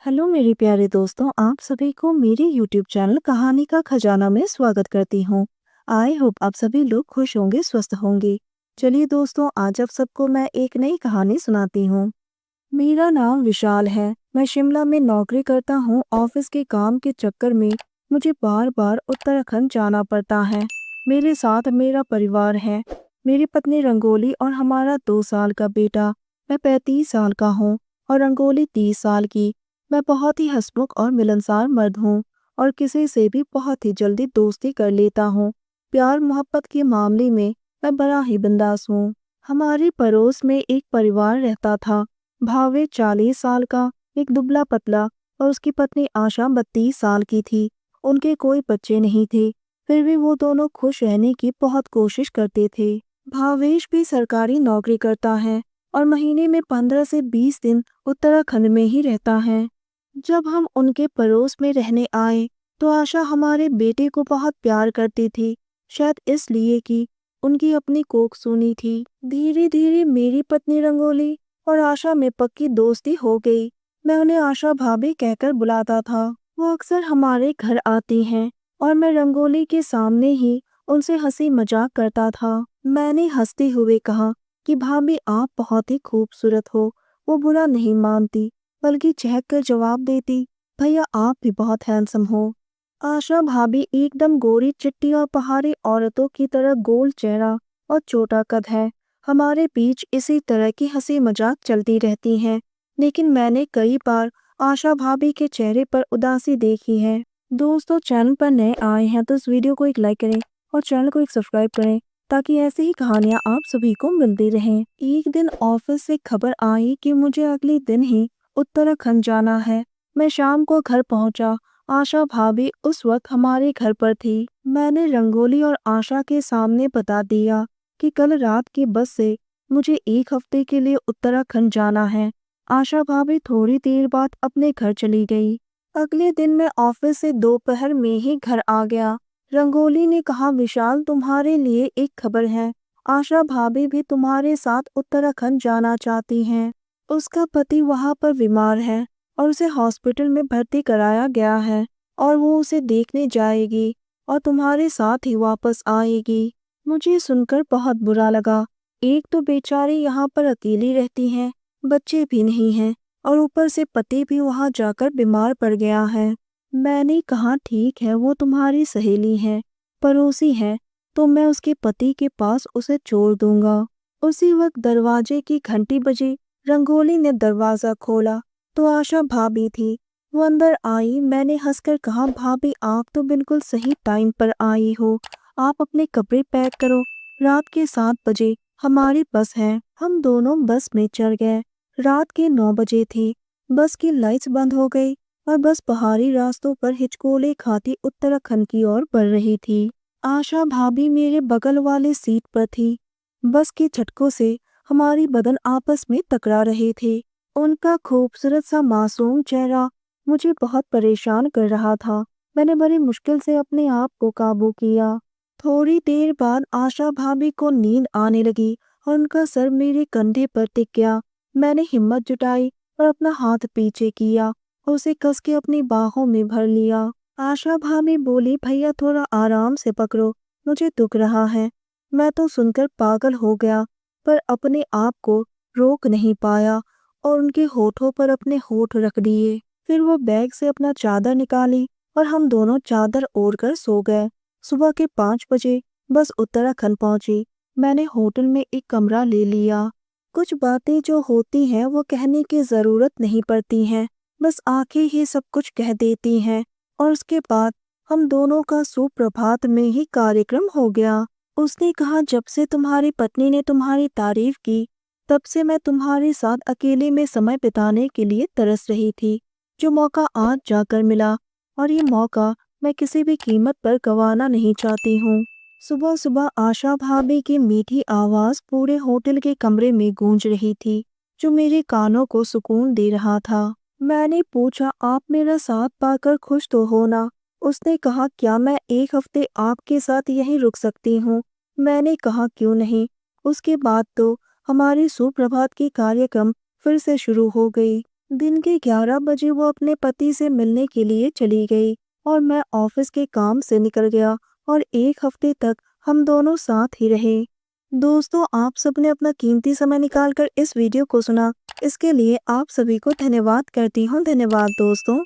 Hello मेरे प्यारे दोस्तों, आप सभी को मेरे यूट्यूब चैनल कहानी का खजाना में स्वागत करती हूँ। आई होप आप सभी लोग खुश होंगे, स्वस्थ होंगे। चलिए दोस्तों, आज आप सबको मैं एक नई कहानी सुनाती हूँ। मेरा नाम विशाल है। मैं शिमला में नौकरी करता हूँ। ऑफिस के काम के चक्कर में मुझे बार बार उत्तराखंड जाना पड़ता है। मेरे साथ मेरा परिवार है, मेरी पत्नी रंगोली और हमारा 2 साल का बेटा। मैं 35 साल का हूँ और रंगोली 30 साल की। मैं बहुत ही हंसमुख और मिलनसार मर्द हूँ और किसी से भी बहुत ही जल्दी दोस्ती कर लेता हूँ। प्यार मोहब्बत के मामले में मैं बड़ा ही बिंदास हूँ। हमारे पड़ोस में एक परिवार रहता था। भावे 40 साल का, एक दुबला पतला, और उसकी पत्नी आशा 32 साल की थी। उनके कोई बच्चे नहीं थे, फिर भी वो दोनों खुश रहने की बहुत कोशिश करते थे। भावेश भी सरकारी नौकरी करता है और महीने में 15 से 20 दिन उत्तराखंड में ही रहता है। जब हम उनके पड़ोस में रहने आए तो आशा हमारे बेटे को बहुत प्यार करती थी, शायद इसलिए कि उनकी अपनी कोख सुनी थी। धीरे धीरे मेरी पत्नी रंगोली और आशा में पक्की दोस्ती हो गई। मैं उन्हें आशा भाभी कहकर बुलाता था। वो अक्सर हमारे घर आती हैं और मैं रंगोली के सामने ही उनसे हंसी मजाक करता था। मैंने हंसते हुए कहा कि भाभी आप बहुत ही खूबसूरत हो। वो बुरा नहीं मानती, बल्कि चहक कर जवाब देती, भैया आप भी बहुत हैंडसम हो। आशा भाभी एकदम गोरी चिट्टी और पहाड़ी औरतों की तरह गोल चेहरा और छोटा कद है। हमारे बीच इसी तरह की हंसी मजाक चलती रहती है, लेकिन मैंने कई बार आशा भाभी के चेहरे पर उदासी देखी है। दोस्तों, चैनल पर नए आए हैं तो इस वीडियो को एक लाइक करें और चैनल को एक सब्सक्राइब करें ताकि ऐसी ही कहानियां आप सभी को मिलती रहें। एक दिन ऑफिस से खबर आई कि मुझे अगले दिन ही उत्तराखंड जाना है। मैं शाम को घर पहुंचा। आशा भाभी उस वक्त हमारे घर पर थी। मैंने रंगोली और आशा के सामने बता दिया कि कल रात की बस से मुझे 1 हफ्ते के लिए उत्तराखंड जाना है। आशा भाभी थोड़ी देर बाद अपने घर चली गई। अगले दिन मैं ऑफिस से दोपहर में ही घर आ गया। रंगोली ने कहा, विशाल तुम्हारे लिए एक खबर है। आशा भाभी भी तुम्हारे साथ उत्तराखंड जाना चाहती हैं। उसका पति वहां पर बीमार है और उसे हॉस्पिटल में भर्ती कराया गया है और वो उसे देखने जाएगी और तुम्हारे साथ ही वापस आएगी। मुझे सुनकर बहुत बुरा लगा। एक तो बेचारी यहाँ पर अकेली रहती हैं, बच्चे भी नहीं हैं और ऊपर से पति भी वहाँ जाकर बीमार पड़ गया है। मैंने कहा, ठीक है, वो तुम्हारी सहेली है, पड़ोसी है, तो मैं उसके पति के पास उसे छोड़ दूंगा। उसी वक्त दरवाजे की घंटी बजी। रंगोली ने दरवाजा खोला तो आशा भाभी थी। वो अंदर आई। मैंने हंसकर कहा, भाभी आप तो बिल्कुल सही टाइम पर आई हो। आप अपने कपड़े पैक करो, रात के 7 बजे हमारी बस है। हम दोनों बस में चढ़ गए। रात के 9 बजे थी। बस की लाइट्स बंद हो गई और बस पहाड़ी रास्तों पर हिचकोले खाती उत्तराखंड की ओर बढ़ रही थी। आशा भाभी मेरे बगल वाले सीट पर थी। बस के झटकों से हमारी बदन आपस में टकरा रहे थे। उनका खूबसूरत सा मासूम चेहरा मुझे बहुत परेशान कर रहा था। मैंने बड़ी मुश्किल से अपने आप को काबू किया। थोड़ी देर बाद आशा भाभी को नींद आने लगी और उनका सर मेरे कंधे पर टिक गया। मैंने हिम्मत जुटाई और अपना हाथ पीछे किया और उसे कस के अपनी बाहों में भर लिया। आशा भाभी बोली, भैया थोड़ा आराम से पकड़ो, मुझे दुख रहा है। मैं तो सुनकर पागल हो गया, पर अपने आप को रोक नहीं पाया और उनके होठों पर अपने होठ रख दिए। फिर वो बैग से अपना चादर निकाली और हम दोनों चादर ओढ़कर सो गए। सुबह के 5 बजे बस उत्तराखंड पहुंची। मैंने होटल में एक कमरा ले लिया। कुछ बातें जो होती हैं वो कहने की जरूरत नहीं पड़ती हैं, बस आंखें ही सब कुछ कह देती हैं। और उसके बाद हम दोनों का सुप्रभात में ही कार्यक्रम हो गया। उसने कहा, जब से तुम्हारी पत्नी ने तुम्हारी तारीफ की, तब से मैं तुम्हारे साथ अकेले में समय बिताने के लिए तरस रही थी। जो मौका आज जाकर मिला, और ये मौका मैं किसी भी कीमत पर गंवाना नहीं चाहती हूँ। सुबह सुबह आशा भाभी की मीठी आवाज पूरे होटल के कमरे में गूंज रही थी, जो मेरे कानों को सुकून दे रहा था। मैंने पूछा, आप मेरा साथ पाकर खुश तो हो ना? उसने कहा, क्या मैं 1 हफ्ते आपके साथ यहीं रुक सकती हूँ? मैंने कहा, क्यों नहीं। उसके बाद तो हमारी सुप्रभात की कार्यक्रम फिर से शुरू हो गई। दिन के 11 बजे वो अपने पति से मिलने के लिए चली गई और मैं ऑफिस के काम से निकल गया और 1 हफ्ते तक हम दोनों साथ ही रहे। दोस्तों, आप सबने अपना कीमती समय निकालकर इस वीडियो को सुना, इसके लिए आप सभी को धन्यवाद करती हूँ। धन्यवाद दोस्तों।